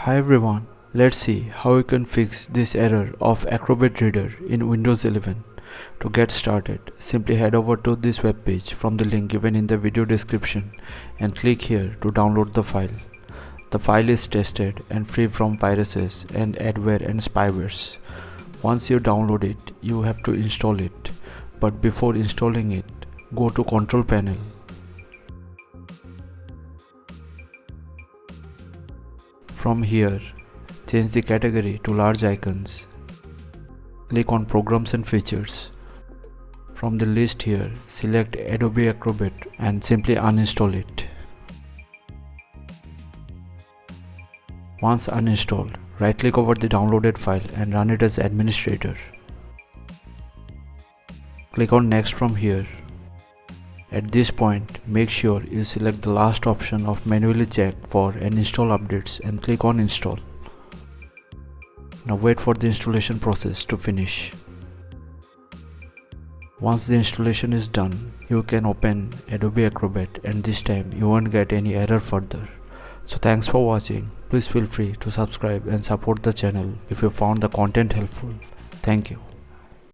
Hi everyone, let's see how you can fix this error of Acrobat Reader in Windows 11. To get started, simply head over to this web page from the link given in the video description and click here to download the file. The file is tested and free from viruses and adware and spywares. Once you download it, you have to install it. But before installing it, go to Control Panel. From here, change the category to large icons. Click on Programs and Features. From the list here, select Adobe Acrobat and simply uninstall it. Once uninstalled, right-click over the downloaded file and run it as administrator. Click on Next from here. At this point, make sure you select the last option of manually check for and install updates and click on Install. Now wait for the installation process to finish. Once the installation is done, you can open Adobe Acrobat and this time you won't get any error further. So thanks for watching. Please feel free to subscribe and support the channel if you found the content helpful. Thank you.